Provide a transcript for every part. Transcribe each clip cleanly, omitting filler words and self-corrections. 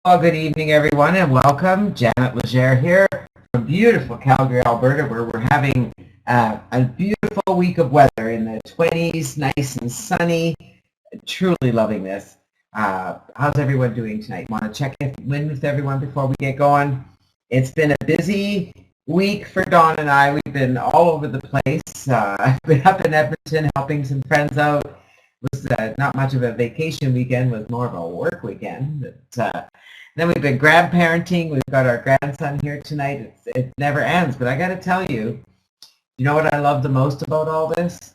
Well, good evening, everyone, and welcome. Janet Legere here from beautiful Calgary, Alberta, where we're having a beautiful week of weather in the 20s, nice and sunny. Truly loving this. How's everyone doing tonight? Want to check in with everyone before we get going? It's been a busy week for Dawn and I. We've been all over the place. I've been up in Edmonton helping some friends out. It was not much of a vacation weekend, it was more of a work weekend. But, then we've been grandparenting. We've got our grandson here tonight. It never ends. But I got to tell you, you know what I love the most about all this?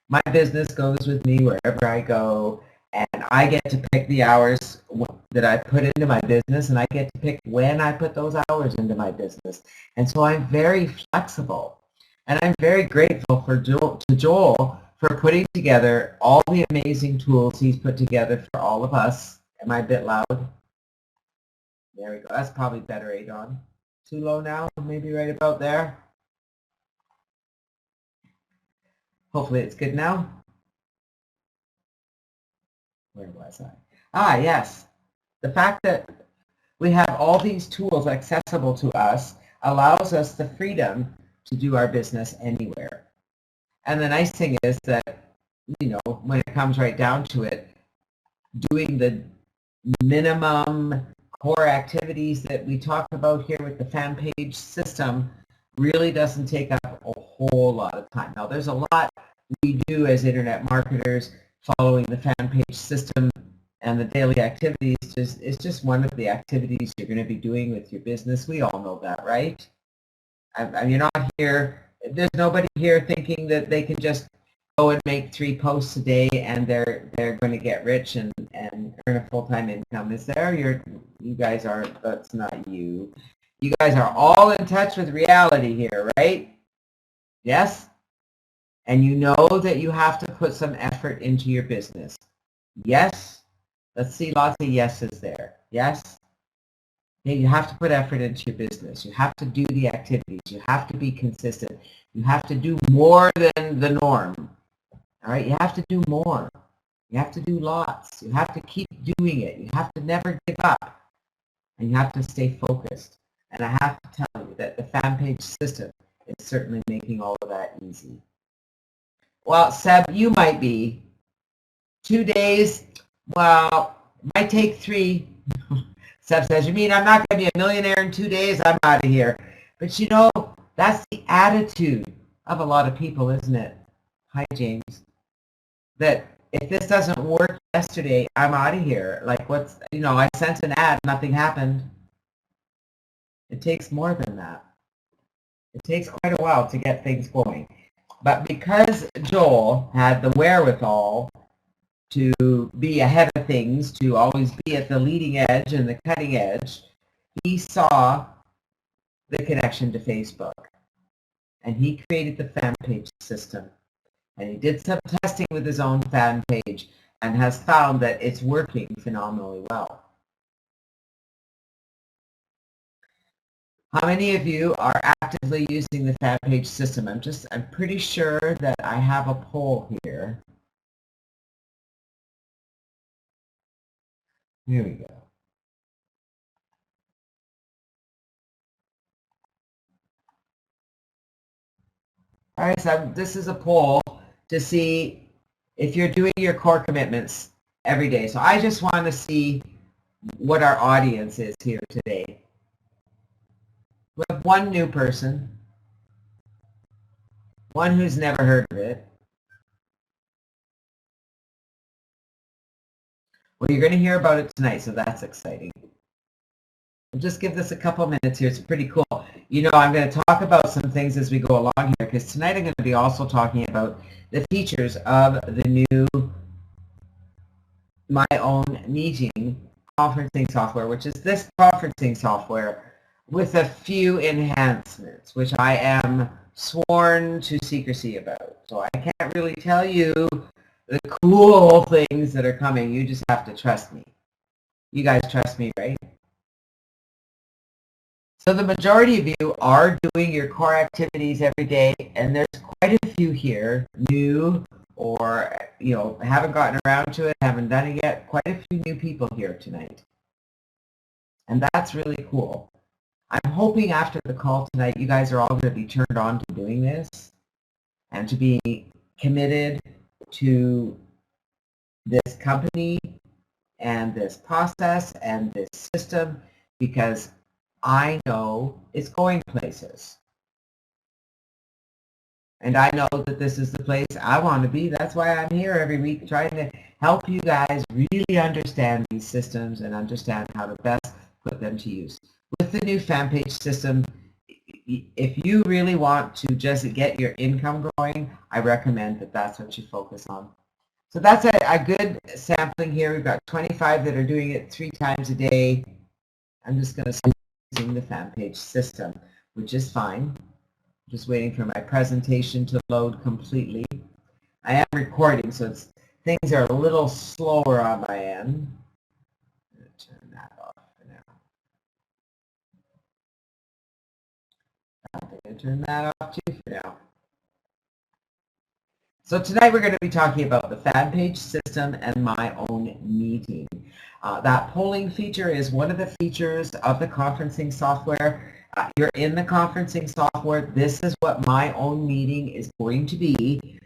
My business goes with me wherever I go, and I get to pick the hours that I put into my business, and I get to pick when I put those hours into my business. And so I'm very flexible, and I'm very grateful for Joel for putting together all the amazing tools he's put together for all of us. Am I a bit loud? There we go. That's probably better, Adon. Too low now? Maybe right about there. Hopefully it's good now. Where was I? Yes. The fact that we have all these tools accessible to us allows us the freedom to do our business anywhere. And the nice thing is that, you know, when it comes right down to it, doing the minimum core activities that we talk about here with the fan page system really doesn't take up a whole lot of time. Now, there's a lot we do as internet marketers following the fan page system, and the daily activities is just one of the activities you're going to be doing with your business. We all know that, right? You're not here, there's nobody here thinking that they can just go and make 3 posts a day and they're going to get rich and earn a full-time income. Is there? You guys aren't. That's not you. You guys are all in touch with reality here, right? Yes? And you know that you have to put some effort into your business. Yes? Let's see lots of yeses there. Yes? Yeah, you have to put effort into your business. You have to do the activities. You have to be consistent. You have to do more than the norm. All right, you have to do more. You have to do lots. You have to keep doing it. You have to never give up. And you have to stay focused. And I have to tell you that the fan page system is certainly making all of that easy. Well, Seb, you might be. 2 days, well, might take 3. Seb says, you mean I'm not going to be a millionaire in 2 days? I'm out of here. But you know, that's the attitude of a lot of people, isn't it? Hi, James. That if this doesn't work yesterday, I'm out of here. Like I sent an ad, nothing happened. It takes more than that. It takes quite a while to get things going. But because Joel had the wherewithal to be ahead of things, to always be at the leading edge and the cutting edge, he saw the connection to Facebook. And he created the fan page system. And he did some testing with his own fan page and has found that it's working phenomenally well. How many of you are actively using the fan page system? I'm pretty sure that I have a poll here. Here we go. All right, so this is a poll to see if you're doing your core commitments every day. So I just want to see what our audience is here today. We have one new person, one who's never heard of it. Well, you're going to hear about it tonight, so that's exciting. We'll just give this a couple minutes here. It's pretty cool. You know, I'm going to talk about some things as we go along here, because tonight I'm going to be also talking about the features of the new My Own Meeting conferencing software, which is this conferencing software with a few enhancements, which I am sworn to secrecy about. So I can't really tell you the cool things that are coming. You just have to trust me. You guys trust me, right? So the majority of you are doing your core activities every day, and there's quite a few here, new or, you know, haven't gotten around to it, haven't done it yet. Quite a few new people here tonight. And that's really cool. I'm hoping after the call tonight, you guys are all going to be turned on to doing this and to be committed to this company and this process and this system, because I know it's going places. And I know that this is the place I want to be. That's why I'm here every week trying to help you guys really understand these systems and understand how to best put them to use. With the new fan page system, if you really want to just get your income growing, I recommend that that's what you focus on. So that's a good sampling here. We've got 25 that are doing it 3 times a day. I'm just going to start using the fan page system, which is fine. Just waiting for my presentation to load completely. I am recording, so things are a little slower on my end. I'm going to turn that off for now. I'm going to turn that off too for now. So tonight we're going to be talking about the fan page system and my own meeting. That polling feature is one of the features of the conferencing software. You're in the conferencing software. This is what my own meeting is going to be,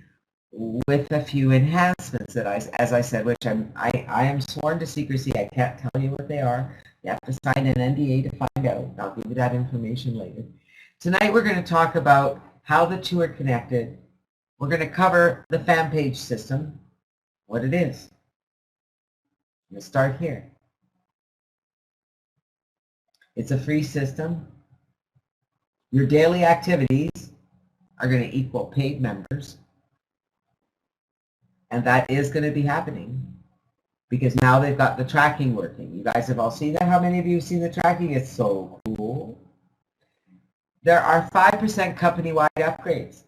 with a few enhancements that as I said, which I am sworn to secrecy. I can't tell you what they are. You have to sign an NDA to find out. I'll give you that information later. Tonight we're going to talk about how the two are connected. We're going to cover the fan page system, what it is. I'm going to start here. It's a free system. Your daily activities are going to equal paid members. And that is going to be happening because now they've got the tracking working. You guys have all seen that. How many of you have seen the tracking? It's so cool. There are 5% company-wide upgrades.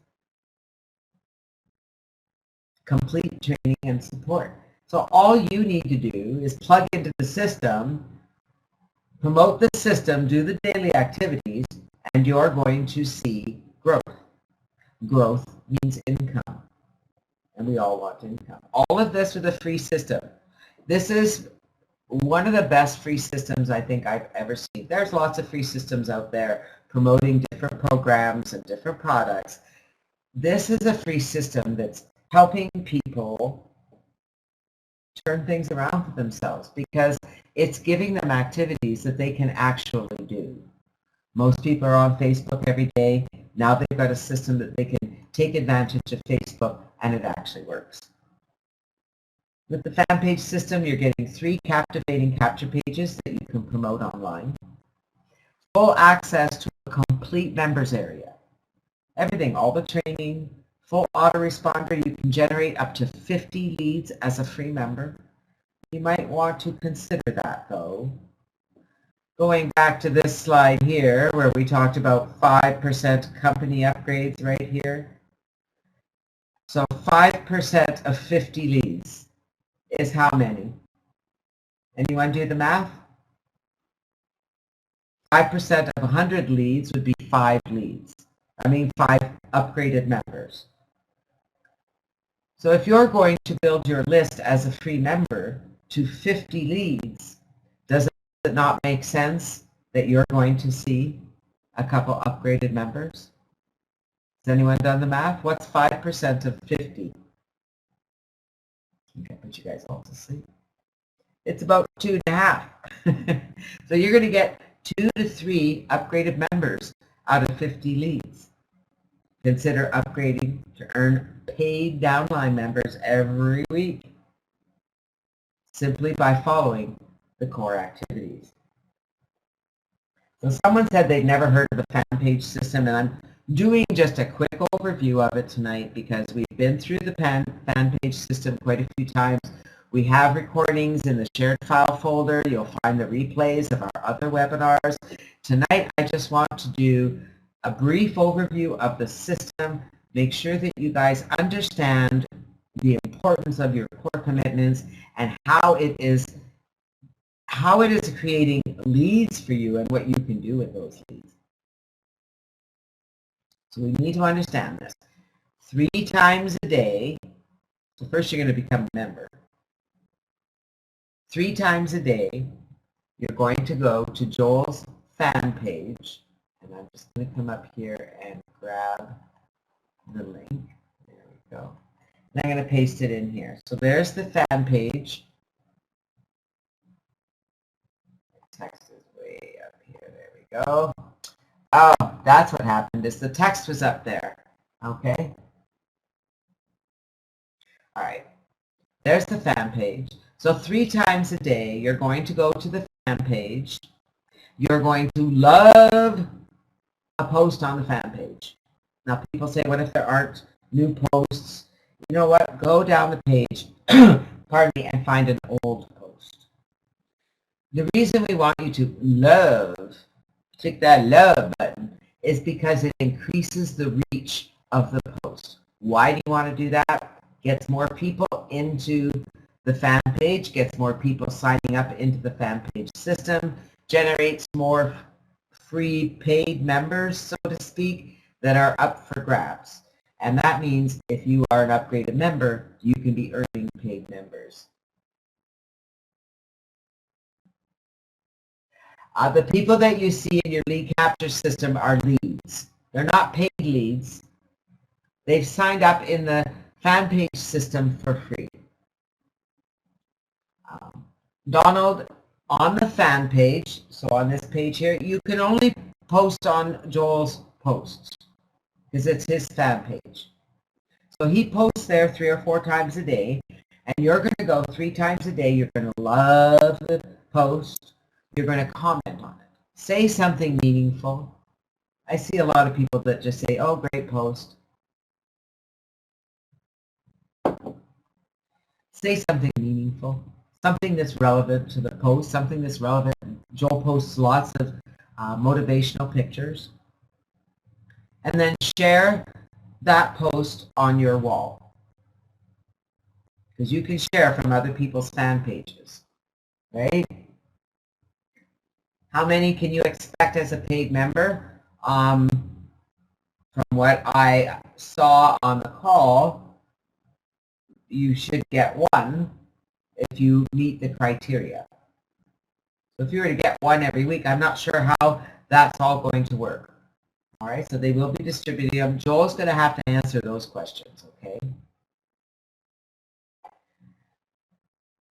Complete training and support. So all you need to do is plug into the system, promote the system, do the daily activities, and you're going to see growth. Growth means income, and we all want income. All of this with a free system. This is one of the best free systems I think I've ever seen. There's lots of free systems out there promoting different programs and different products. This is a free system that's helping people turn things around for themselves because it's giving them activities that they can actually do. Most people are on Facebook every day. Now they've got a system that they can take advantage of Facebook, and it actually works. With the fan page system, you're getting 3 captivating capture pages that you can promote online. Full access to a complete members area. Everything, all the training, full autoresponder. You can generate up to 50 leads as a free member. You might want to consider that though. Going back to this slide here where we talked about 5% company upgrades right here. So 5% of 50 leads is how many? Anyone do the math? 5% of 100 leads would be 5 leads. I mean 5 upgraded members. So if you're going to build your list as a free member to 50 leads, does it not make sense that you're going to see a couple upgraded members? Has anyone done the math? What's 5% of 50? Okay, put you guys all to sleep. It's about 2.5. So you're going to get 2 to 3 upgraded members out of 50 leads. Consider upgrading to earn paid downline members every week simply by following the core activities. So someone said they'd never heard of the fan page system, and I'm doing just a quick overview of it tonight because we've been through the fan page system quite a few times. We have recordings in the shared file folder. You'll find the replays of our other webinars. Tonight I just want to do a brief overview of the system, make sure that you guys understand the importance of your core commitments and how it is creating leads for you and what you can do with those leads. So we need to understand this. 3 times a day, so first you're going to become a member. 3 times a day, you're going to go to Joel's fan page, and I'm just going to come up here and grab the link. There we go. And I'm going to paste it in here. So there's the fan page. The text is way up here. There we go. Oh, that's what happened, is the text was up there. Okay. All right. There's the fan page. So 3 times a day, you're going to go to the fan page. You're going to love a post on the fan page. Now, people say, what if there aren't new posts? You know what? Go down the page, pardon me, and find an old post. The reason we want you to love, click that love button, is because it increases the reach of the post. Why do you want to do that? Gets more people into the fan page, gets more people signing up into the fan page system, generates more free paid members, so to speak, that are up for grabs. And that means if you are an upgraded member, you can be earning paid members. The people that you see in your lead capture system are leads. They're not paid leads. They've signed up in the fan page system for free. Donald, on the fan page, so on this page here, you can only post on Joel's posts because it's his fan page. So he posts there 3 or 4 times a day, and you're going to go 3 times a day. You're going to love the post. You're going to comment on it. Say something meaningful. I see a lot of people that just say, oh, great post. Say something meaningful. Something that's relevant to the post, something that's relevant. Joel posts lots of motivational pictures. And then share that post on your wall. Because you can share from other people's fan pages, right? How many can you expect as a paid member? From what I saw on the call, you should get 1 if you meet the criteria. So if you were to get 1 every week, I'm not sure how that's all going to work. All right, so they will be distributing them. Joel's going to have to answer those questions, okay?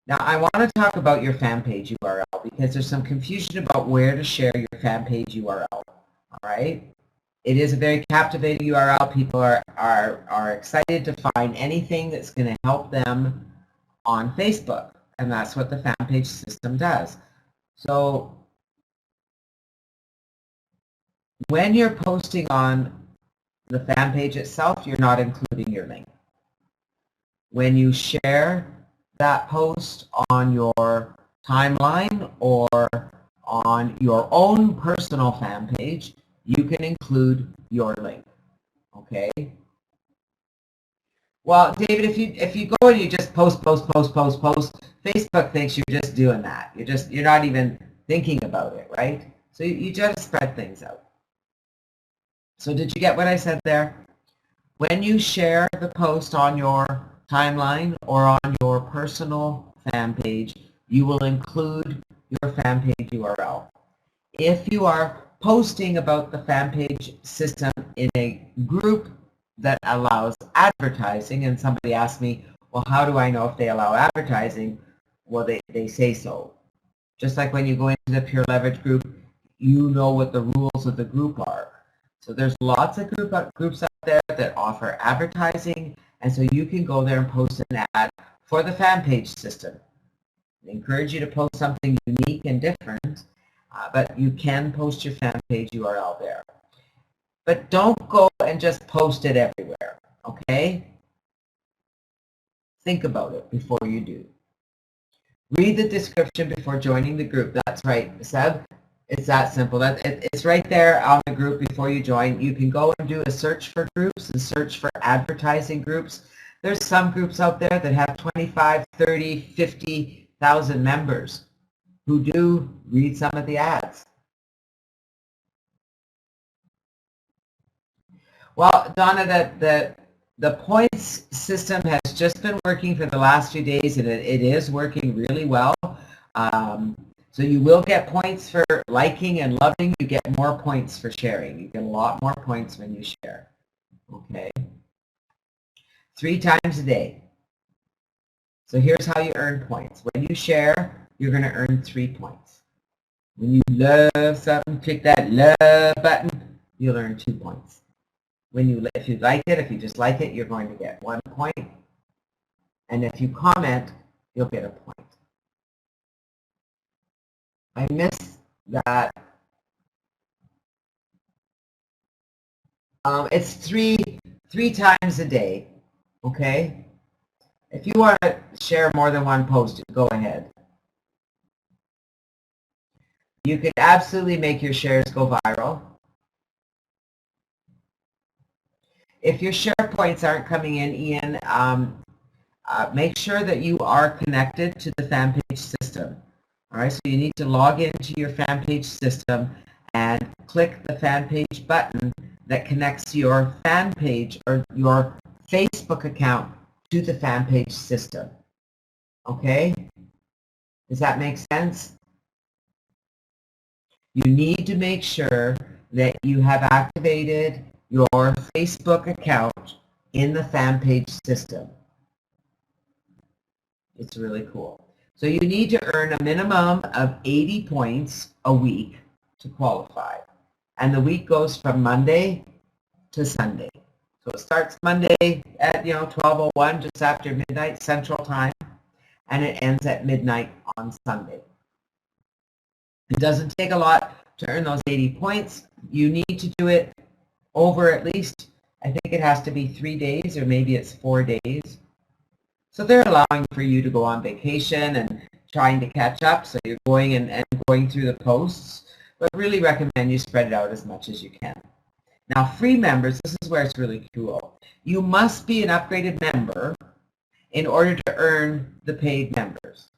Now, I want to talk about your fan page URL because there's some confusion about where to share your fan page URL, all right? It is a very captivating URL. People are excited to find anything that's going to help them on Facebook, and that's what the fan page system does. So when you're posting on the fan page itself, you're not including your link. When you share that post on your timeline or on your own personal fan page, you can include your link, okay? Well, David, if you go and you just post, Facebook thinks you're just doing that. You're not even thinking about it, right? So you just spread things out. So did you get what I said there? When you share the post on your timeline or on your personal fan page, you will include your fan page URL. If you are posting about the fan page system in a group that allows advertising, and somebody asked me, well, how do I know if they allow advertising? Well, they say so. Just like when you go into the Pure Leverage group, you know what the rules of the group are. So there's lots of groups out there that offer advertising, and so you can go there and post an ad for the fan page system. I encourage you to post something unique and different, but you can post your fan page URL there. But don't go and just post it everywhere, okay? Think about it before you do. Read the description before joining the group. That's right, Seb. It's that simple. It's right there on the group before you join. You can go and do a search for groups and search for advertising groups. There's some groups out there that have 25, 30, 50,000 members who do read some of the ads. Well, Donna, the points system has just been working for the last few days, and it is working really well. So you will get points for liking and loving. You get more points for sharing. You get a lot more points when you share. Okay? 3 times a day. So here's how you earn points. When you share, you're going to earn 3 points. When you love something, click that love button, you'll earn 2 points. If you like it, if you just like it, you're going to get 1 point. And if you comment, you'll get a point. I missed that. It's three times a day, okay? If you want to share more than one post, go ahead. You could absolutely make your shares go viral. If your share points aren't coming in, Ian, make sure that you are connected to the fan page system. All right, so you need to log into your fan page system and click the fan page button that connects your fan page or your Facebook account to the fan page system. Okay? Does that make sense? You need to make sure that you have activated your Facebook account in the fan page system. It's really cool. So you need to earn a minimum of 80 points a week to qualify. And the week goes from Monday to Sunday. So it starts Monday at 12:01, just after midnight Central Time, and it ends at midnight on Sunday. It doesn't take a lot to earn those 80 points. You need to do it over at least, I think it has to be 3 days, or maybe it's 4 days. So they're allowing for you to go on vacation and trying to catch up, so you're going and going through the posts, but really recommend you spread it out as much as you can. Now, free members, this is where it's really cool. You must be an upgraded member in order to earn the paid members.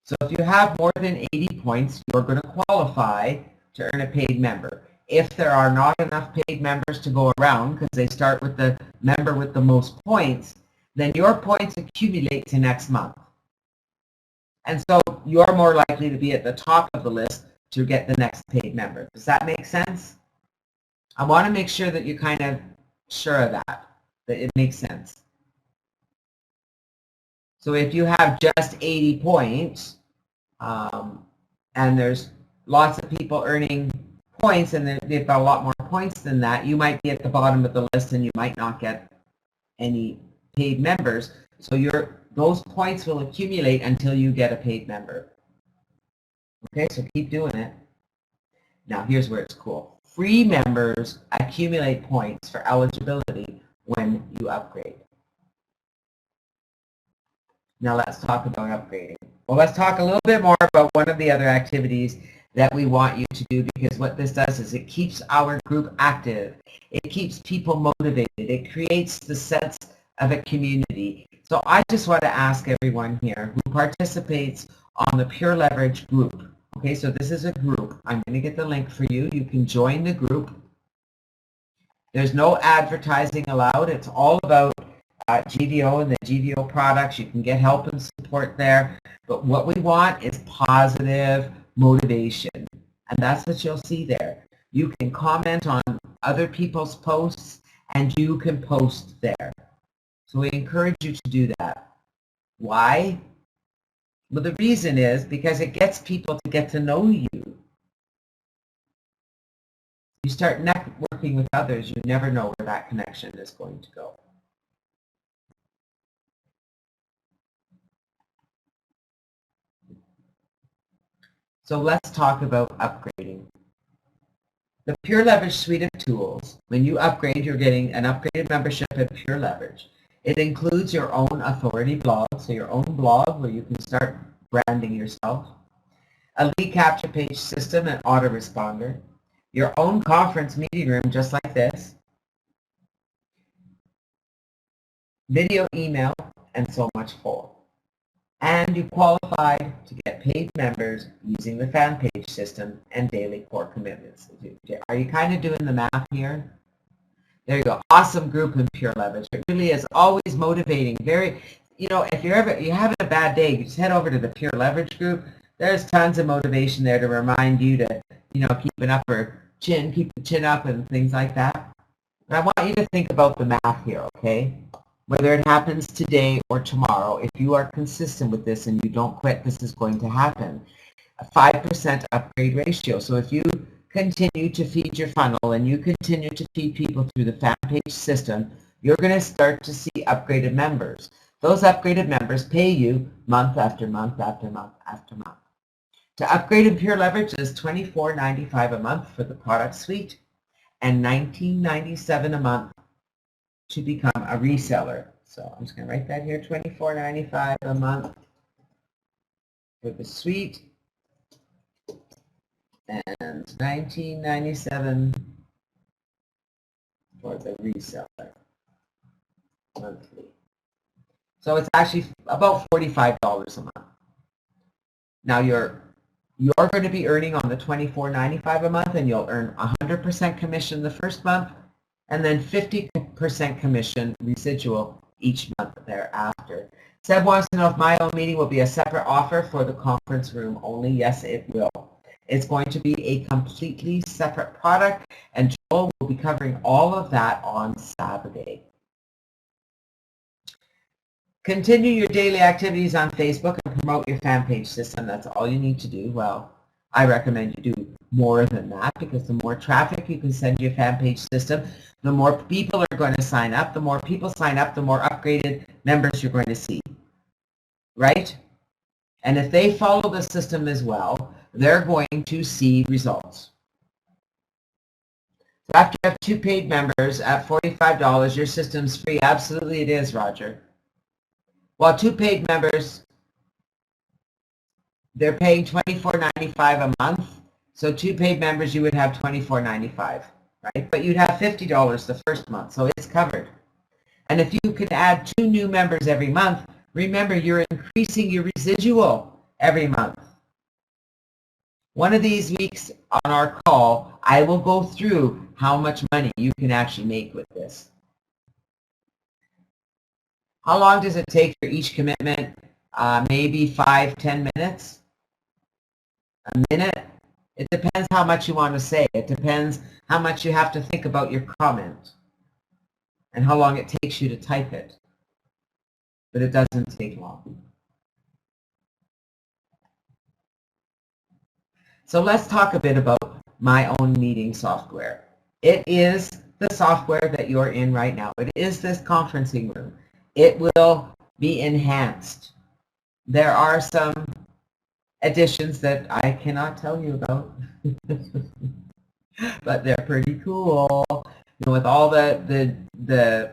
So if you have more than 80 points, you're going to qualify to earn a paid member. If there are not enough paid members to go around, because they start with the member with the most points, then your points accumulate to next month. And so you're more likely to be at the top of the list to get the next paid member. Does that make sense? I want to make sure that you're kind of sure of that it makes sense. So if you have just 80 points, and there's lots of people earning points, and they've got a lot more points than that, you might be at the bottom of the list and you might not get any paid members. So those points will accumulate until you get a paid member. Okay, so keep doing it. Now here's where it's cool. Free members accumulate points for eligibility when you upgrade. Now let's talk about upgrading. Well, let's talk a little bit more about one of the other activities that we want you to do, because what this does is it keeps our group active. It keeps people motivated. It creates the sense of a community. So I just want to ask everyone here who participates on the Pure Leverage group. Okay, so this is a group. I'm going to get the link for you. You can join the group. There's no advertising allowed. It's all about GVO and the GVO products. You can get help and support there. But what we want is positive motivation. And that's what you'll see there. You can comment on other people's posts, and you can post there. So we encourage you to do that. Why? Well, the reason is because it gets people to get to know you. You start networking with others, you never know where that connection is going to go. So let's talk about upgrading. The Pure Leverage suite of tools, when you upgrade, you're getting an upgraded membership at Pure Leverage. It includes your own authority blog, so your own blog where you can start branding yourself, a lead capture page system and autoresponder, your own conference meeting room just like this, video, email, and so much more. And you qualify to get paid members using the fan page system and daily core commitments. Are you kind of doing the math here? There you go. Awesome group in Pure Leverage. It really is always motivating. Very, if you're having a bad day, you just head over to the Pure Leverage group. There's tons of motivation there to remind you to, keep an upper chin, keep the chin up and things like that. But I want you to think about the math here, okay? Whether it happens today or tomorrow, if you are consistent with this and you don't quit, this is going to happen. A 5% upgrade ratio. So if you continue to feed your funnel and you continue to feed people through the fan page system, you're going to start to see upgraded members. Those upgraded members pay you month after month after month after month. To upgrade in Pure Leverage is $24.95 a month for the product suite and $19.97 a month to become a reseller. So I'm just going to write that here, $24.95 a month for the suite and $19.97 for the reseller monthly. So it's actually about $45 a month. Now you're going to be earning on the $24.95 a month, and you'll earn 100% commission the first month, and then 50% commission residual each month thereafter. Seb wants to know if my own meeting will be a separate offer for the conference room only. Yes, it will. It's going to be a completely separate product, and Joel will be covering all of that on Saturday. Continue your daily activities on Facebook and promote your fan page system. That's all you need to do. Well, I recommend you do more than that, because the more traffic you can send your fan page system, the more people are going to sign up. The more people sign up, the more upgraded members you're going to see, right? And if they follow the system as well, they're going to see results. So after you have 2 paid members at $45, your system's free. Absolutely it is, Roger. While 2 paid members, they're paying $24.95 a month. So 2 paid members, you would have $24.95, right? But you'd have $50 the first month, so it's covered. And if you can add 2 new members every month, remember you're increasing your residual every month. One of these weeks on our call, I will go through how much money you can actually make with this. How long does it take for each commitment? Maybe 5-10 minutes? A minute? It depends how much you want to say. It depends how much you have to think about your comment and how long it takes you to type it. But it doesn't take long. So let's talk a bit about my own meeting software. It is the software that you're in right now. It is this conferencing room. It will be enhanced. There are some additions that I cannot tell you about, but they're pretty cool. With all the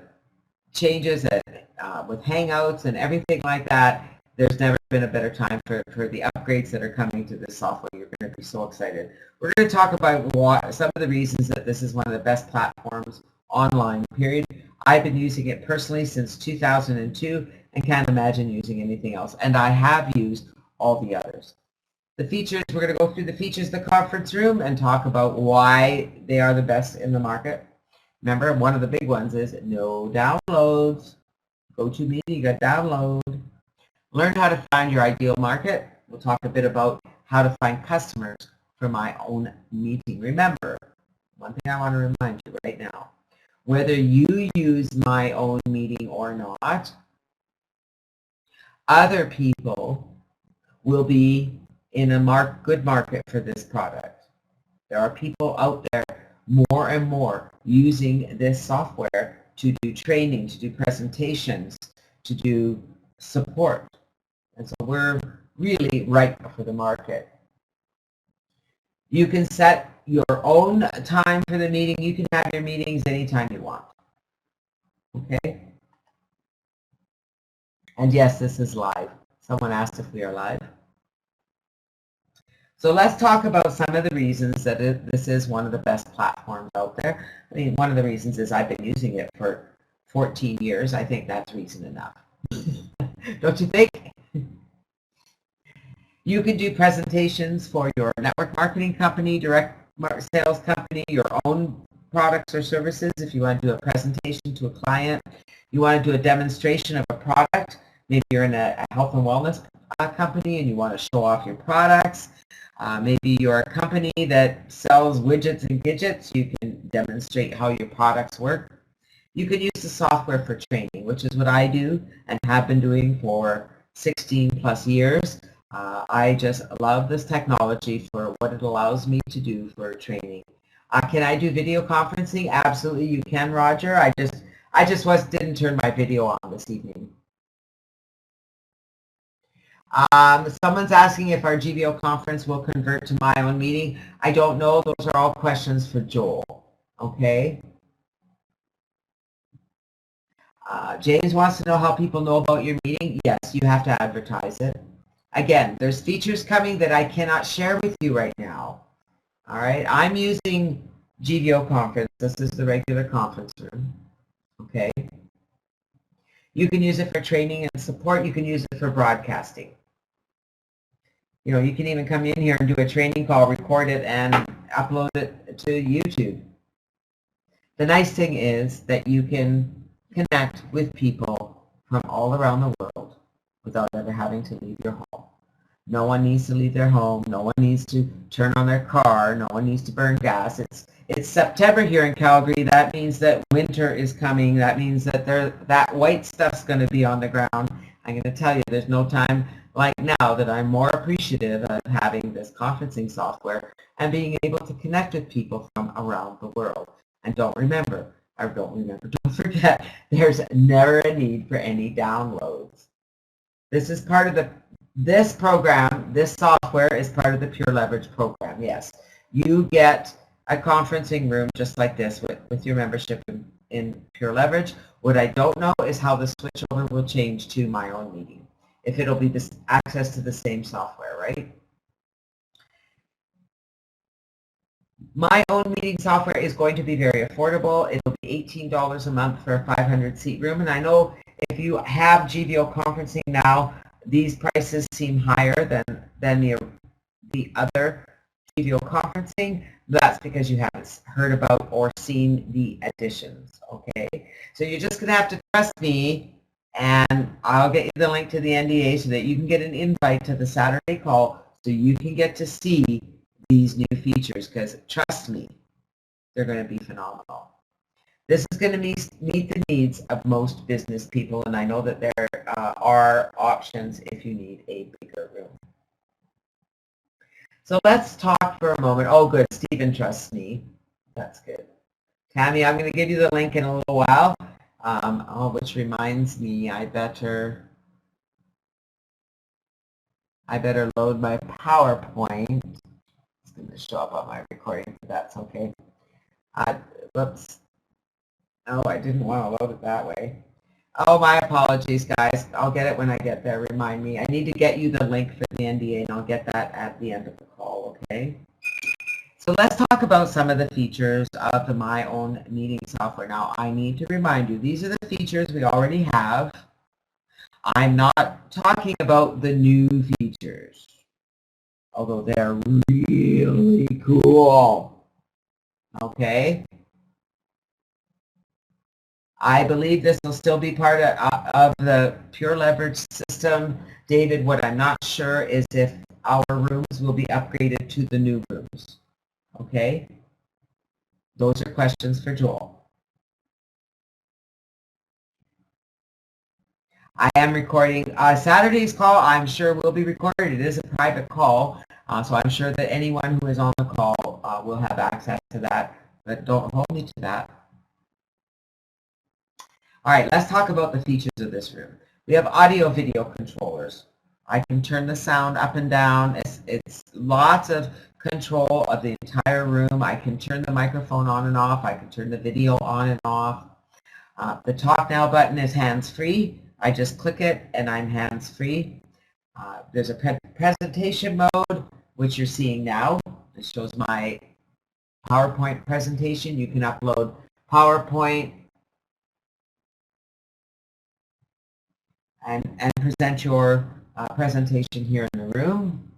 changes with Hangouts and everything like that, there's never been a better time for the upgrades that are coming to this software. You're going to be so excited. We're going to talk about some of the reasons that this is one of the best platforms online, period. I've been using it personally since 2002 and can't imagine using anything else. And I have used all the others. The features, we're going to go through the features of the conference room and talk about why they are the best in the market. Remember, one of the big ones is no downloads. Go to meeting, you got download. Learn how to find your ideal market. We'll talk a bit about how to find customers for my own meeting. Remember, one thing I want to remind you right now. Whether you use my own meeting or not, other people will be in a good market for this product. There are people out there more and more using this software to do training, to do presentations, to do support. And so we're really ripe for the market. You can set your own time for the meeting. You can have your meetings anytime you want. Okay? And yes, this is live. Someone asked if we are live. So let's talk about some of the reasons that this is one of the best platforms out there. I mean, one of the reasons is I've been using it for 14 years. I think that's reason enough. Don't you think? You can do presentations for your network marketing company, direct sales company, your own products or services. If you want to do a presentation to a client, you want to do a demonstration of a product, maybe you're in a health and wellness company and you want to show off your products. Maybe you're a company that sells widgets and gadgets. You can demonstrate how your products work. You can use the software for training, which is what I do and have been doing for 16 plus years. I just love this technology for what it allows me to do for training. Can I do video conferencing? Absolutely, you can, Roger. I just didn't turn my video on this evening. Someone's asking if our GVO conference will convert to my own meeting. I don't know. Those are all questions for Joel. Okay. James wants to know how people know about your meeting. Yes, you have to advertise it. Again, there's features coming that I cannot share with you right now. All right, I'm using GVO conference. This is the regular conference room. Okay. You can use it for training and support. You can use it for broadcasting. You know, you can even come in here and do a training call, record it, and upload it to YouTube. The nice thing is that you can connect with people from all around the world without ever having to leave your home. No one needs to leave their home. No one needs to turn on their car. No one needs to burn gas. It's September here in Calgary. That means that winter is coming. That means that that white stuff's going to be on the ground. I'm going to tell you, there's no time like now that I'm more appreciative of having this conferencing software and being able to connect with people from around the world. And don't forget, there's never a need for any downloads. This is part of this program, this software is part of the Pure Leverage program, yes. You get a conferencing room just like this with your membership in Pure Leverage. What I don't know is how the switchover will change to my own meeting. If it'll be this access to the same software, right? My own meeting software is going to be very affordable. It'll be $18 a month for a 500-seat room. And I know if you have GVO conferencing now, these prices seem higher than the other GVO conferencing. That's because you haven't heard about or seen the additions, okay? So you're just going to have to trust me, and I'll get you the link to the NDA so that you can get an invite to the Saturday call so you can get to see these new features, because trust me, they're going to be phenomenal. This is going to meet the needs of most business people, and I know that there are options if you need a bigger room. So let's talk for a moment. Oh, good. Stephen trusts me. That's good. Tammy, I'm going to give you the link in a little while. Which reminds me, I better load my PowerPoint. It's going to show up on my recording, but that's okay. Whoops. No, I didn't want to load it that way. Oh, my apologies, guys. I'll get it when I get there. Remind me. I need to get you the link for the NDA, and I'll get that at the end of the call, okay? So let's talk about some of the features of the My Own Meeting software. Now, I need to remind you, these are the features we already have. I'm not talking about the new features, although they're really cool, okay? I believe this will still be part of the Pure Leverage system. David, what I'm not sure is if our rooms will be upgraded to the new rooms. Okay? Those are questions for Joel. I am recording Saturday's call. I'm sure will be recorded. It is a private call, so I'm sure that anyone who is on the call will have access to that, but don't hold me to that. All right, let's talk about the features of this room. We have audio-video controllers. I can turn the sound up and down. It's lots of control of the entire room. I can turn the microphone on and off. I can turn the video on and off. The Talk Now button is hands-free. I just click it and I'm hands-free. There's a presentation mode, which you're seeing now. It shows my PowerPoint presentation. You can upload PowerPoint and present your presentation here in the room.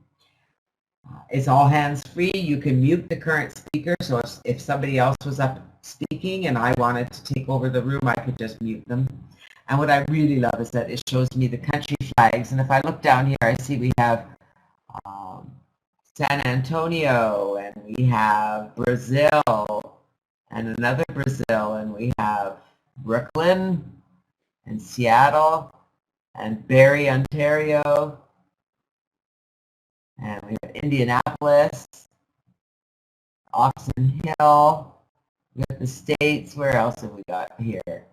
It's all hands-free. You can mute the current speaker, so if somebody else was up speaking and I wanted to take over the room, I could just mute them. And what I really love is that it shows me the country flags. And if I look down here, I see we have San Antonio, and we have Brazil, and another Brazil, and we have Brooklyn, and Seattle, and Barrie, Ontario, and we have Indianapolis, Oxon Hill, we have the States. Where else have we got here?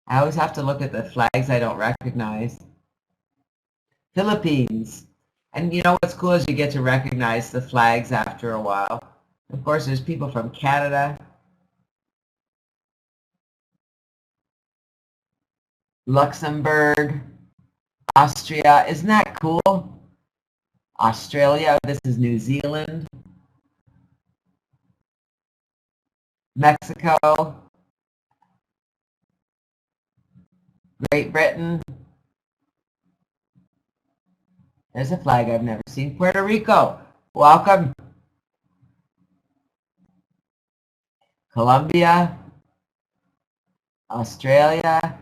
I always have to look at the flags I don't recognize. Philippines. And you know what's cool is you get to recognize the flags after a while. Of course, there's people from Canada, Luxembourg, Austria. Isn't that cool? Australia. This is New Zealand. Mexico. Great Britain. There's a flag I've never seen. Puerto Rico. Welcome. Colombia. Australia.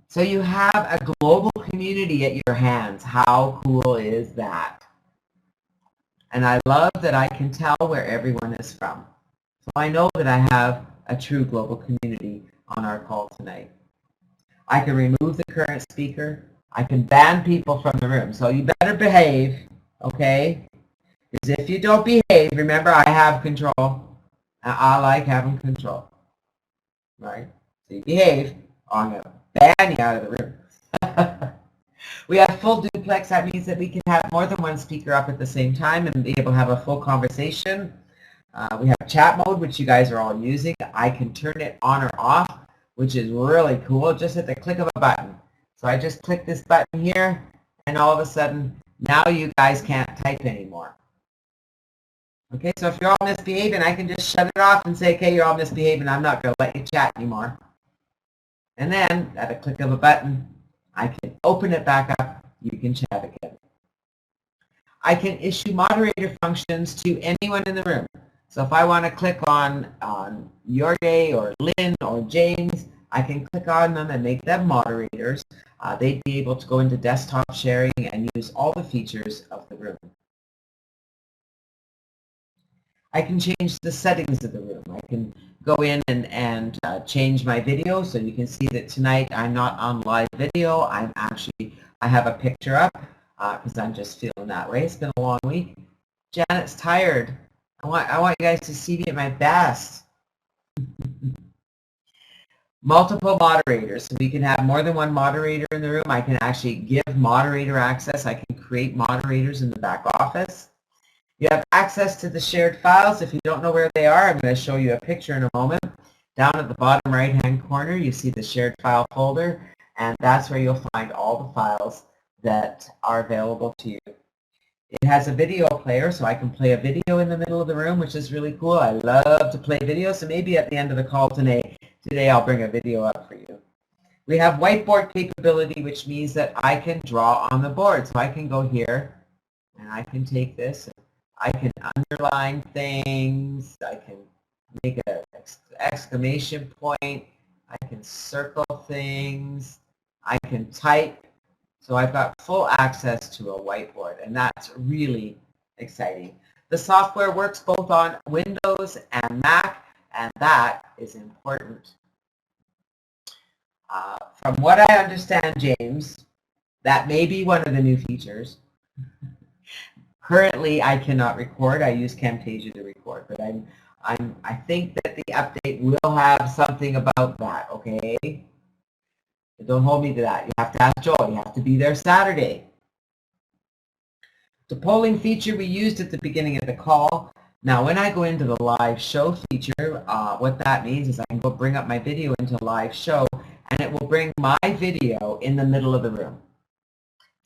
So you have a global community at your hands. How cool is that? And I love that I can tell where everyone is from. So I know that I have a true global community on our call tonight. I can remove the current speaker. I can ban people from the room. So you better behave, okay? Because if you don't behave, remember I have control. And I like having control, right? So you behave, I'm going to ban you out of the room. We have full duplex. That means that we can have more than one speaker up at the same time and be able to have a full conversation. We have chat mode, which you guys are all using. I can turn it on or off, which is really cool, just at the click of a button. So I just click this button here, and all of a sudden, now you guys can't type anymore. Okay, so if you're all misbehaving, I can just shut it off and say, okay, you're all misbehaving. I'm not going to let you chat anymore. And then, at a click of a button, I can open it back up. You can chat again. I can issue moderator functions to anyone in the room. So if I want to click on Jorge or Lynn or James, I can click on them and make them moderators. They'd be able to go into desktop sharing and use all the features of the room. I can change the settings of the room. I can go in and change my video, so you can see that tonight I'm not on live video. I have a picture up because I'm just feeling that way. It's been a long week. Janet's tired. I want you guys to see me at my best. Multiple moderators, so we can have more than one moderator in the room. I can actually give moderator access. I can create moderators in the back office. You have access to the shared files. If you don't know where they are, I'm going to show you a picture in a moment. Down at the bottom right-hand corner, you see the shared file folder, and that's where you'll find all the files that are available to you. It has a video player, so I can play a video in the middle of the room, which is really cool. I love to play video, so maybe at the end of the call today I'll bring a video up for you. We have whiteboard capability, which means that I can draw on the board. So I can go here, and I can take this. I can underline things. I can make an exclamation point. I can circle things. I can type. So I've got full access to a whiteboard, and that's really exciting. The software works both on Windows and Mac, and that is important. From what I understand, James, that may be one of the new features. Currently, I cannot record. I use Camtasia to record, but I think that the update will have something about that, okay? But don't hold me to that. You have to ask Joel. You have to be there Saturday. The polling feature we used at the beginning of the call. Now, when I go into the live show feature, what that means is I can go bring up my video into live show, and it will bring my video in the middle of the room.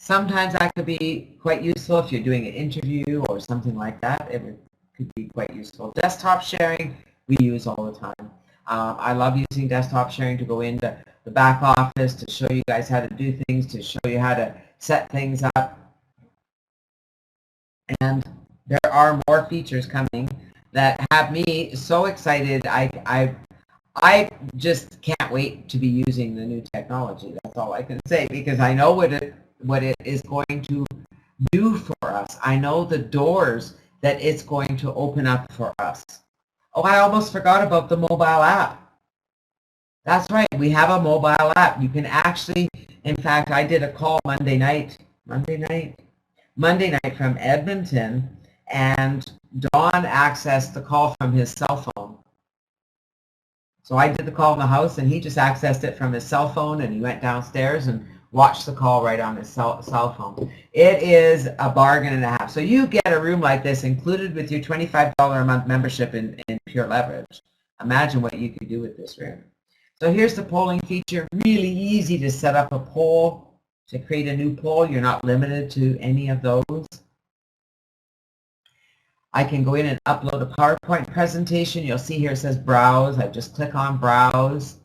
Sometimes that could be quite useful if you're doing an interview or something like that. It could be quite useful. Desktop sharing, we use all the time. I love using desktop sharing to go into the back office, to show you guys how to do things, to show you how to set things up. And there are more features coming that have me so excited. I just can't wait to be using the new technology. That's all I can say, because I know what it is going to do for us. I know the doors that it's going to open up for us. Oh, I almost forgot about the mobile app. That's right, we have a mobile app. You can actually, in fact, I did a call Monday night from Edmonton, and Don accessed the call from his cell phone. So I did the call in the house, and he just accessed it from his cell phone, and he went downstairs and watched the call right on his cell phone. It is a bargain and a half. So you get a room like this included with your $25 a month membership in Pure Leverage. Imagine what you could do with this room. So here's the polling feature. Really easy to set up a poll, to create a new poll. You're not limited to any of those. I can go in and upload a PowerPoint presentation. You'll see here it says browse. I just click on browse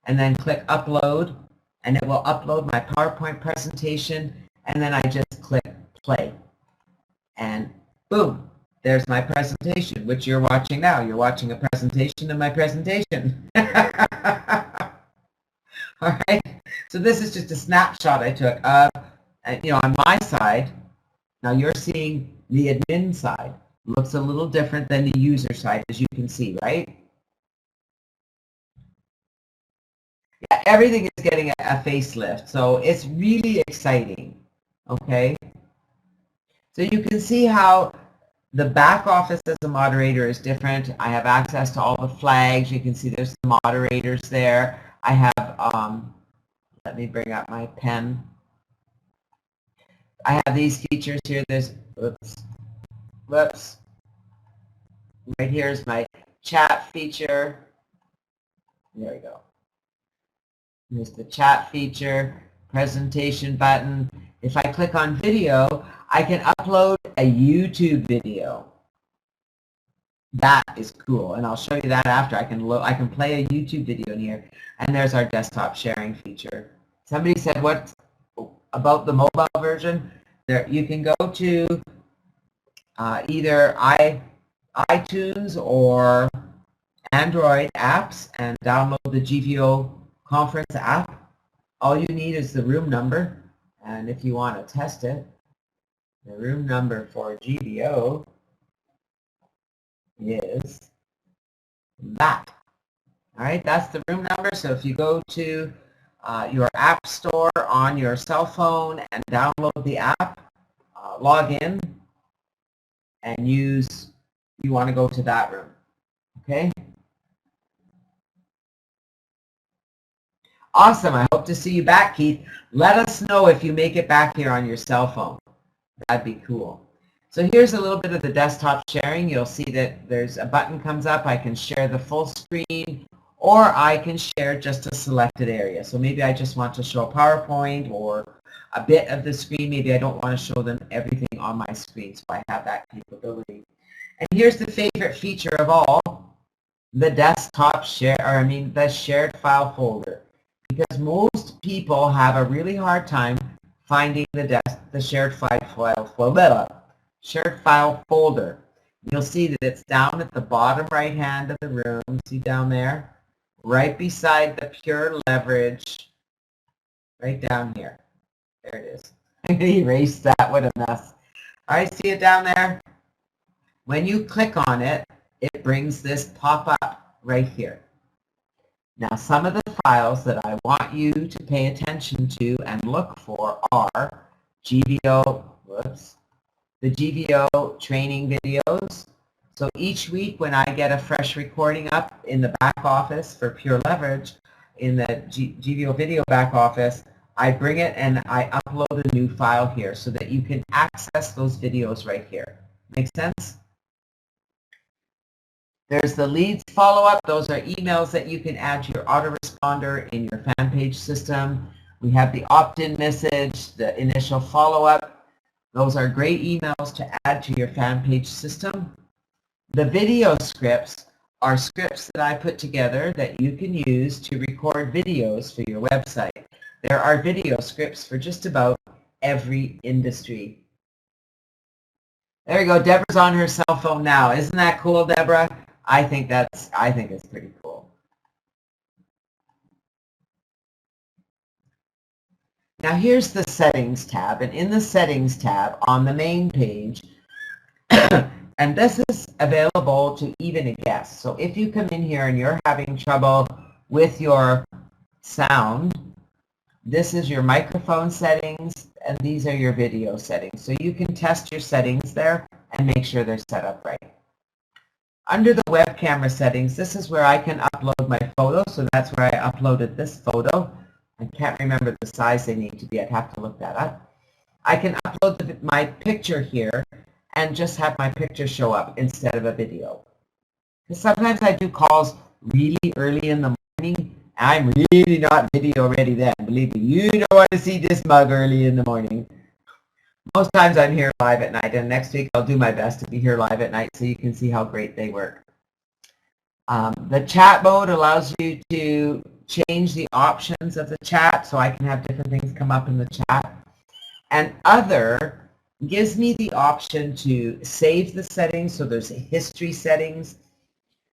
and then click upload, and it will upload my PowerPoint presentation, and then I just click play. And boom, there's my presentation, which you're watching now. You're watching a presentation of my presentation. All right, so this is just a snapshot I took of, on my side. Now you're seeing the admin side. Looks a little different than the user side, as you can see, right? Yeah, everything is getting a facelift, so it's really exciting, okay? So you can see how the back office as a moderator is different. I have access to all the flags. You can see there's the moderators there. I have, let me bring up my pen. I have these features here. There's, whoops. Right here is my chat feature. There we go. There's the chat feature, presentation button. If I click on video, I can upload a YouTube video. That is cool, and I'll show you that after. I can play a YouTube video in here, and there's our desktop sharing feature. Somebody said, what about the mobile version? There, you can go to either iTunes or Android apps and download the GVO conference app. All you need is the room number, and if you want to test it, the room number for GVO is that. All right, that's the room number. So if you go to your app store on your cell phone and download the app, log in, and you want to go to that room, okay? Awesome. I hope to see you back, Keith. Let us know if you make it back here on your cell phone. That'd be cool. So here's a little bit of the desktop sharing. You'll see that there's a button comes up. I can share the full screen, or I can share just a selected area. So maybe I just want to show a PowerPoint or a bit of the screen. Maybe I don't want to show them everything on my screen, so I have that capability. And here's the favorite feature of all, the desktop share, or I mean the shared file folder. Because most people have a really hard time finding the shared file folder. You'll see that it's down at the bottom right hand of the room. See down there? Right beside the Pure Leverage, right down here. There it is. I'm going to erase that. What a mess. All right, see it down there? When you click on it, it brings this pop-up right here. Now, some of the files that I want you to pay attention to and look for are GVO, the GVO training videos. So each week when I get a fresh recording up in the back office for Pure Leverage, in the GVO video back office, I bring it and I upload a new file here so that you can access those videos right here. Make sense? There's the leads follow-up. Those are emails that you can add to your autoresponder in your fan page system. We have the opt-in message, the initial follow-up. Those are great emails to add to your fan page system. The video scripts are scripts that I put together that you can use to record videos for your website. There are video scripts for just about every industry. There you go. Deborah's on her cell phone now. Isn't that cool, Deborah? I think it's pretty cool. Now here's the settings tab, and in the settings tab on the main page, and this is available to even a guest. So if you come in here and you're having trouble with your sound, this is your microphone settings, and these are your video settings. So you can test your settings there and make sure they're set up right. Under the web camera settings, this is where I can upload my photo. So that's where I uploaded this photo. I can't remember the size they need to be. I'd have to look that up. I can upload my picture here and just have my picture show up instead of a video. Because sometimes I do calls really early in the morning. I'm really not video ready then. Believe me, you don't want to see this mug early in the morning. Most times I'm here live at night, and next week I'll do my best to be here live at night so you can see how great they work. The chat mode allows you to change the options of the chat, so I can have different things come up in the chat. And other gives me the option to save the settings, so there's history settings.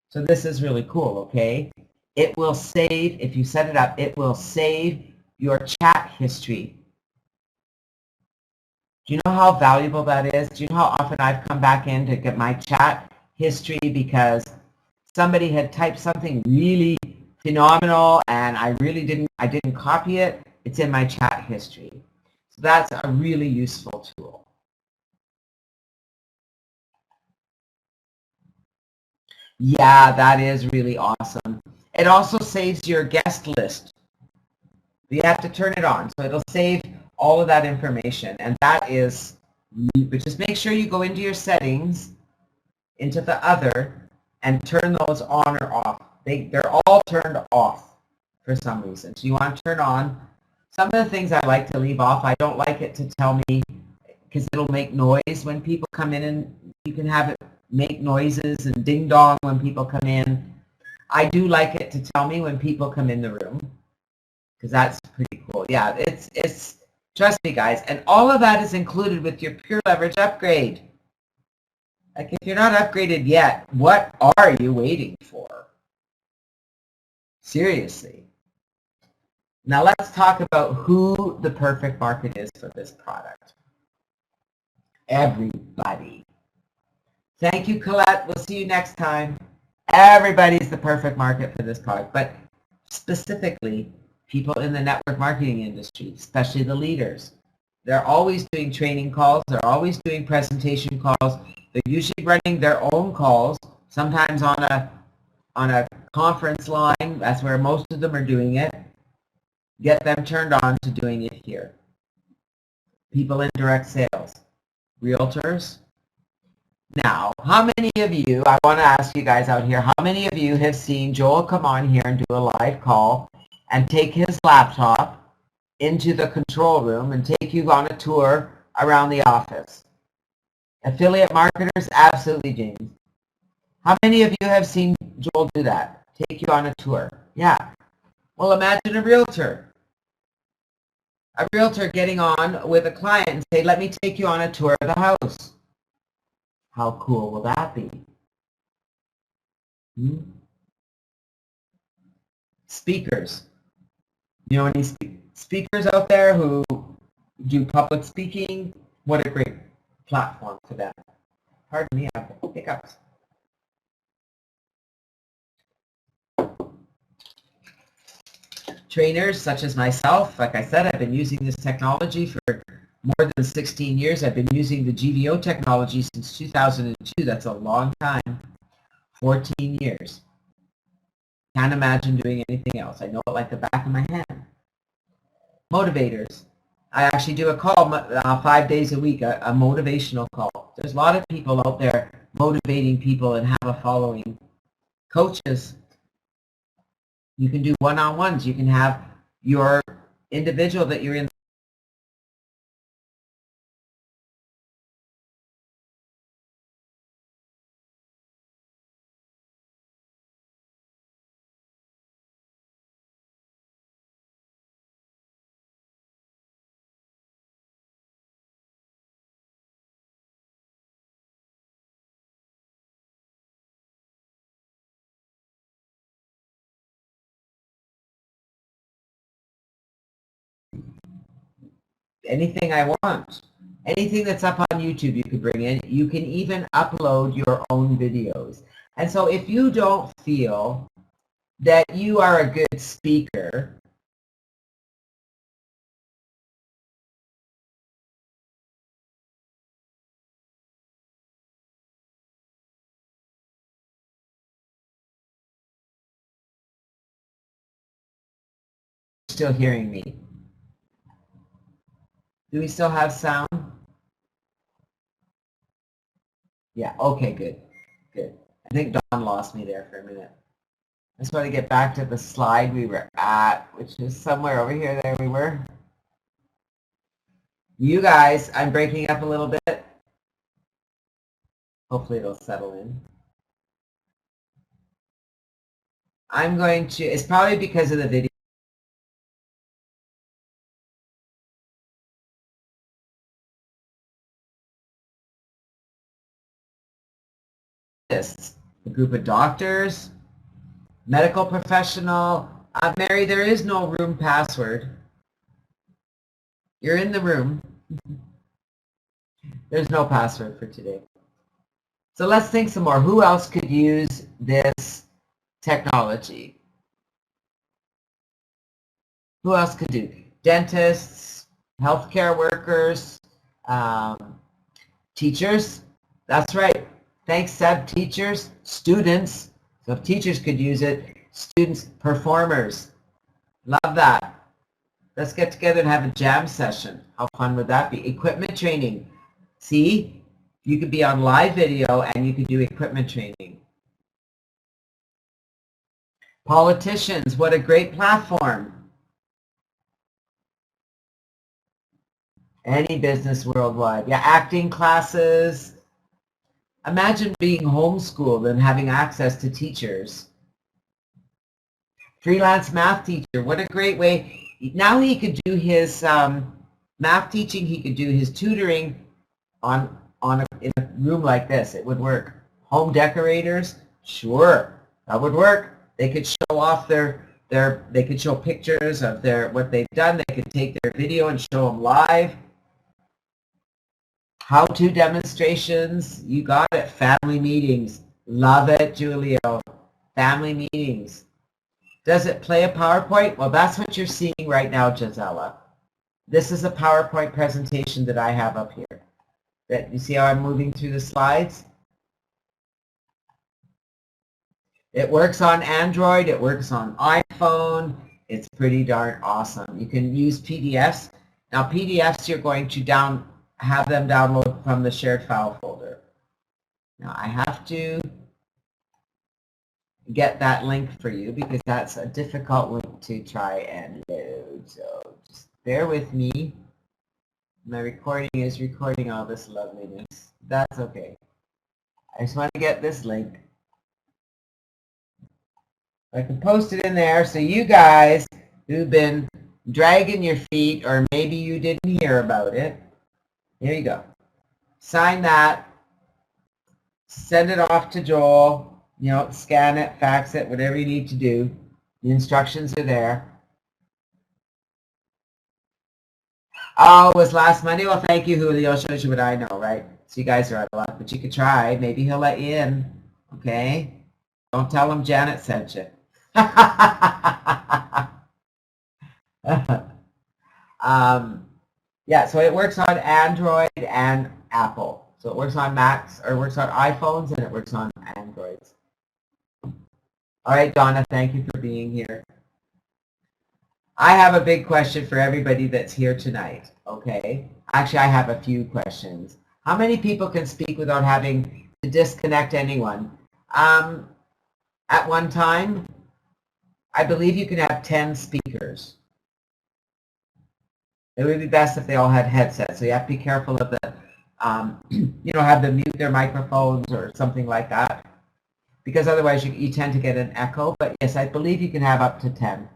So this is really cool, okay? It will save, if you set it up, it will save your chat history. Do you know how valuable that is? Do you know how often I've come back in to get my chat history because somebody had typed something really phenomenal and I didn't copy it. It's in my chat history. So that's a really useful tool. Yeah, that is really awesome. It also saves your guest list. You have to turn it on, so it'll save all of that information, and that is, but just make sure you go into your settings, into the other, and turn those on or off. They're all turned off for some reason. So you want to turn on. Some of the things I like to leave off. I don't like it to tell me, because it'll make noise when people come in, and you can have it make noises and ding dong when people come in. I do like it to tell me when people come in the room, because that's pretty cool. Yeah, it's trust me, guys, and all of that is included with your Pure Leverage upgrade. Like, if you're not upgraded yet, what are you waiting for? Seriously. Now let's talk about who the perfect market is for this product. Everybody. Thank you, Colette. We'll see you next time. Everybody's the perfect market for this product, but specifically people in the network marketing industry, especially the leaders. They're always doing training calls. They're always doing presentation calls. They're usually running their own calls, sometimes on a conference line. That's where most of them are doing it. Get them turned on to doing it here. People in direct sales, realtors. Now, how many of you, I want to ask you guys out here, how many of you have seen Joel come on here and do a live call and take his laptop into the control room and take you on a tour around the office? Affiliate marketers, absolutely, James. How many of you have seen Joel do that? Take you on a tour. Yeah. Well, imagine a realtor. A realtor getting on with a client and say, let me take you on a tour of the house. How cool will that be? Speakers. You know any speakers out there who do public speaking? What a great platform for them. Pardon me, I have hiccups. Trainers such as myself, like I said, I've been using this technology for more than 16 years. I've been using the GVO technology since 2002. That's a long time. 14 years. Can't imagine doing anything else. I know it like the back of my hand. Motivators. I actually do a call 5 days a week, a motivational call. There's a lot of people out there motivating people and have a following. Coaches. You can do one-on-ones. You can have your individual that you're in anything I want. Anything that's up on YouTube you could bring in. You can even upload your own videos. And so if you don't feel that you are a good speaker, still hearing me. Do we still have sound? Yeah, okay, good. Good. I think Dawn lost me there for a minute. I just want to get back to the slide we were at, which is somewhere over here. There we were. You guys, I'm breaking up a little bit. Hopefully it'll settle in. I'm going to, it's probably because of the video. A group of doctors, medical professional. Mary, there is no room password. You're in the room. There's no password for today. So let's think some more. Who else could use this technology? Who else could do? Dentists, healthcare workers, teachers. That's right. Thanks, Seb. Teachers, students. So if teachers could use it, students, performers. Love that. Let's get together and have a jam session. How fun would that be? Equipment training. See, you could be on live video and you could do equipment training. Politicians, what a great platform. Any business worldwide. Yeah, acting classes. Imagine being homeschooled and having access to teachers. Freelance math teacher, what a great way. Now he could do his math teaching, he could do his tutoring in a room like this. It would work. Home decorators, sure, that would work. They could show off they could show pictures of what they've done. They could take their video and show them live. How-to demonstrations, you got it. Family meetings, love it, Julio. Family meetings. Does it play a PowerPoint? Well, that's what you're seeing right now, Gisela. This is a PowerPoint presentation that I have up here. You see how I'm moving through the slides? It works on Android. It works on iPhone. It's pretty darn awesome. You can use PDFs. Now, PDFs, you're going to have them download from the shared file folder. Now, I have to get that link for you because that's a difficult link to try and load. So just bear with me. My recording is recording all this loveliness. That's okay. I just want to get this link. I can post it in there so you guys who've been dragging your feet or maybe you didn't hear about it. Here you go. Sign that. Send it off to Joel. You know, scan it, fax it, whatever you need to do. The instructions are there. Oh, it was last Monday? Well, thank you, Julio. Shows you what I know, right? So you guys are out of luck, but you could try. Maybe he'll let you in, okay? Don't tell him Janet sent you. Yeah, so it works on Android and Apple. So it works on Macs, or it works on iPhones, and it works on Androids. All right, Donna, thank you for being here. I have a big question for everybody that's here tonight, okay? Actually, I have a few questions. How many people can speak without having to disconnect anyone? At one time, I believe you can have 10 speakers. It would be best if they all had headsets, so you have to be careful of the, have them mute their microphones or something like that, because otherwise you tend to get an echo. But yes, I believe you can have up to 10.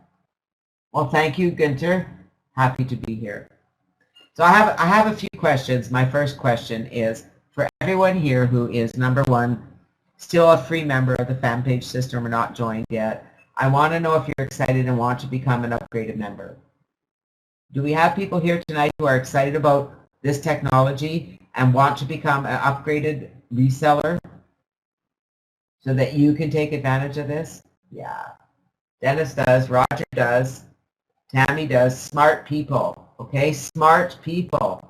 Well, thank you, Günther. Happy to be here. So I have a few questions. My first question is for everyone here who is, number one, still a free member of the Fan Page System or not joined yet. I want to know if you're excited and want to become an upgraded member. Do we have people here tonight who are excited about this technology and want to become an upgraded reseller so that you can take advantage of this? Yeah. Dennis does, Roger does, Tammy does. Smart people, okay? Smart people.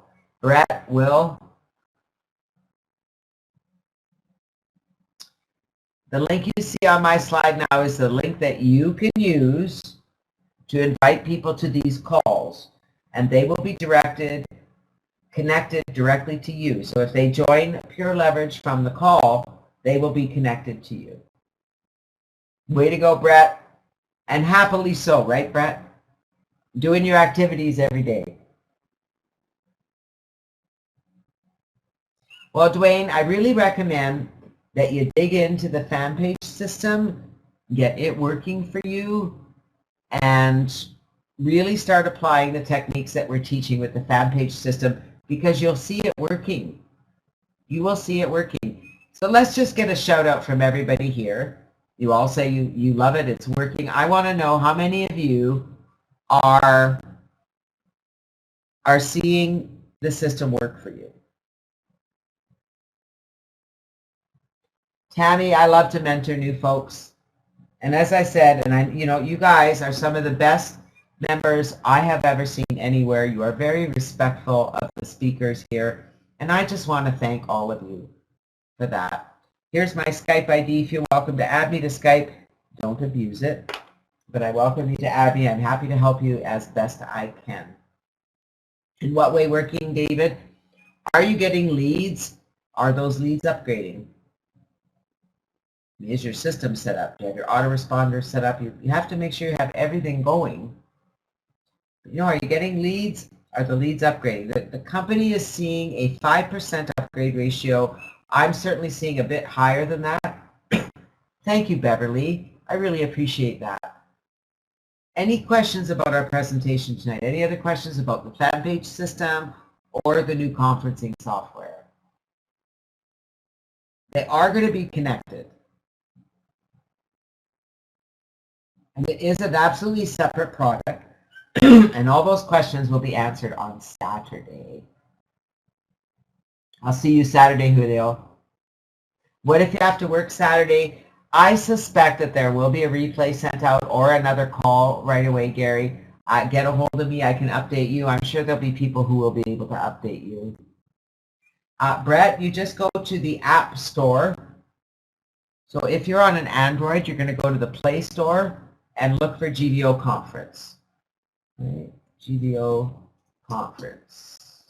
Brett, Will. The link you see on my slide now is the link that you can use to invite people to these calls, and they will be connected directly to you. So if they join Pure Leverage from the call, they will be connected to you. Way to go, Brett. And happily so, right, Brett? Doing your activities every day. Well, Dwayne, I really recommend that you dig into the fan page system, get it working for you, and really start applying the techniques that we're teaching with the fan page system, because you'll see it working. You will see it working. So let's just get a shout out from everybody here. You all say you love it, it's working. I want to know how many of you are seeing the system work for you. Tammy, I love to mentor new folks. And as I said, and you guys are some of the best members I have ever seen anywhere. You are very respectful of the speakers here. And I just want to thank all of you for that. Here's my Skype ID if you're welcome to add me to Skype. Don't abuse it. But I welcome you to add me. I'm happy to help you as best I can. In what way working, David? Are you getting leads? Are those leads upgrading? Is your system set up? Do you have your autoresponder set up? You have to make sure you have everything going. Are you getting leads? Are the leads upgrading? The company is seeing a 5% upgrade ratio. I'm certainly seeing a bit higher than that. Thank you, Beverly. I really appreciate that. Any questions about our presentation tonight? Any other questions about the fan page system or the new conferencing software? They are going to be connected. And it is an absolutely separate product. And all those questions will be answered on Saturday. I'll see you Saturday, Julio. What if you have to work Saturday? I suspect that there will be a replay sent out or another call right away, Gary. Get a hold of me. I can update you. I'm sure there'll be people who will be able to update you. Brett, you just go to the App Store. So if you're on an Android, you're going to go to the Play Store and look for GVO Conference. Right. GVO Conference.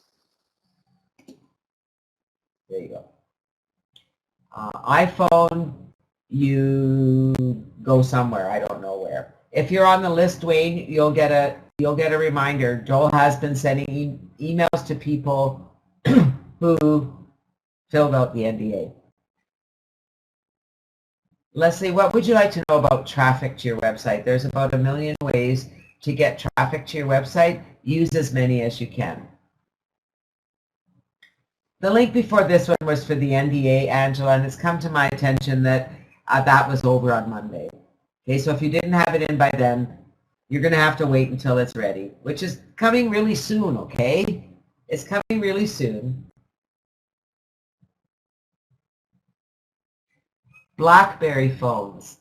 There you go. iPhone, you go somewhere. I don't know where. If you're on the list, Dwayne, you'll get a reminder. Joel has been sending emails to people who filled out the NDA. Leslie, what would you like to know about traffic to your website? There's about 1 million ways to get traffic to your website. Use as many as you can. The link before this one was for the NDA, Angela, and it's come to my attention that that was over on Monday. Okay, so if you didn't have it in by then, you're going to have to wait until it's ready, which is coming really soon, okay? It's coming really soon. BlackBerry phones.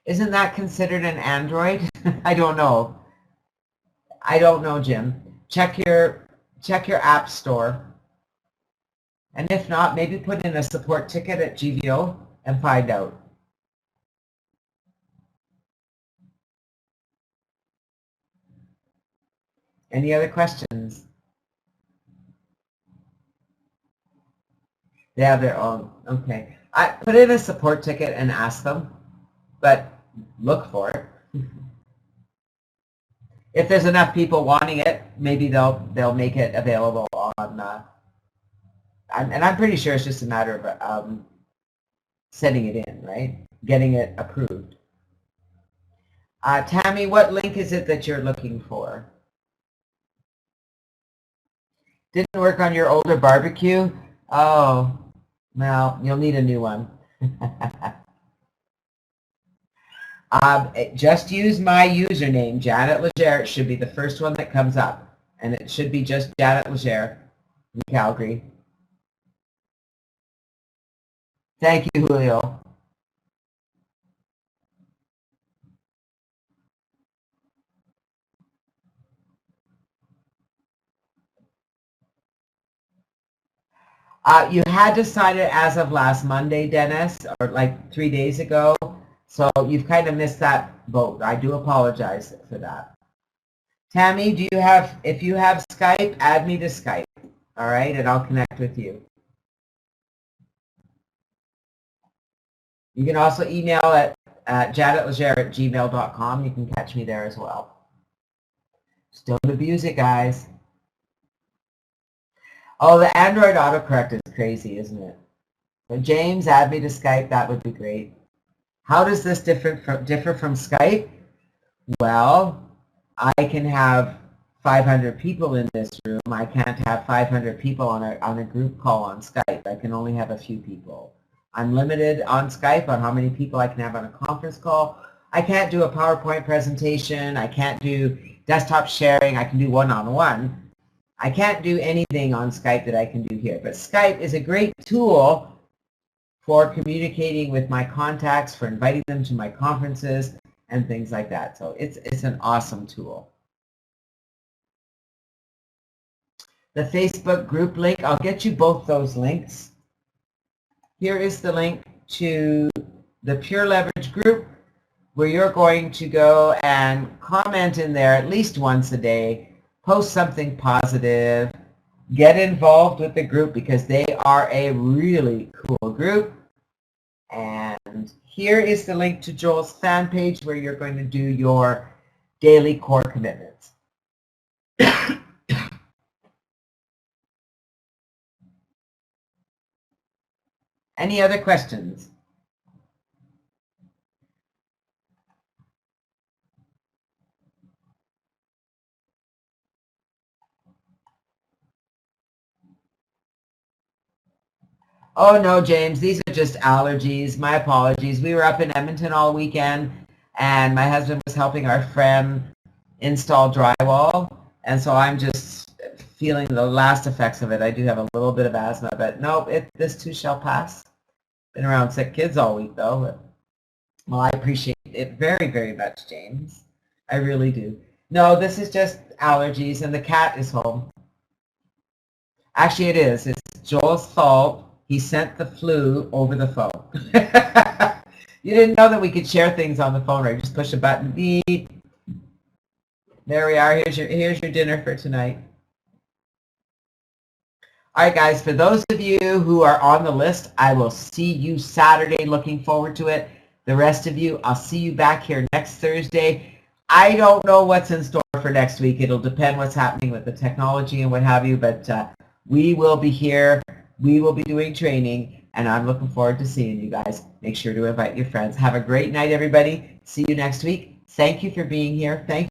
Isn't that considered an Android? I don't know. I don't know, Jim. Check your app store. And if not, maybe put in a support ticket at GVO and find out. Any other questions? They have their own. Okay. I put in a support ticket and ask them, but look for it. If there's enough people wanting it, maybe they'll make it available on. And I'm pretty sure it's just a matter of sending it in, right? Getting it approved. Tammy, what link is it that you're looking for? Didn't work on your older barbecue? Oh, well, you'll need a new one. Just use my username, Janet Legere. It should be the first one that comes up. And it should be just Janet Legere in Calgary. Thank you, Julio. You had decided as of last Monday, Dennis, or like 3 days ago. So you've kind of missed that boat. I do apologize for that. Tammy, do you have, if you have Skype, add me to Skype, all right, and I'll connect with you. You can also email at janetlegere@gmail.com. You can catch me there as well. Just don't abuse it, guys. Oh, the Android autocorrect is crazy, isn't it? So James, add me to Skype. That would be great. How does this differ from Skype? Well, I can have 500 people in this room. I can't have 500 people on a group call on Skype. I can only have a few people. I'm limited on Skype on how many people I can have on a conference call. I can't do a PowerPoint presentation. I can't do desktop sharing. I can do one-on-one. I can't do anything on Skype that I can do here. But Skype is a great tool for communicating with my contacts, for inviting them to my conferences and things like that. So it's an awesome tool. The Facebook group link, I'll get you both those links. Here is the link to the Pure Leverage group, where you're going to go and comment in there at least once a day, post something positive, get involved with the group because they are a really cool group. And here is the link to Joel's fan page where you're going to do your daily core commitments. Any other questions? Oh no, James, these are just allergies. My apologies. We were up in Edmonton all weekend and my husband was helping our friend install drywall, and so I'm just feeling the last effects of it. I do have a little bit of asthma, but no, this too shall pass. Been around sick kids all week though. But, well, I appreciate it very, very much, James. I really do. No, this is just allergies, and the cat is home. Actually, it is. It's Joel's fault. He sent the flu over the phone. You didn't know that we could share things on the phone, right? Just push a button, beep. There we are. Here's your dinner for tonight. All right, guys, for those of you who are on the list, I will see you Saturday. Looking forward to it. The rest of you, I'll see you back here next Thursday. I don't know what's in store for next week. It'll depend what's happening with the technology and what have you, but we will be here. We will be doing training, and I'm looking forward to seeing you guys. Make sure to invite your friends. Have a great night, everybody. See you next week. Thank you for being here. Thank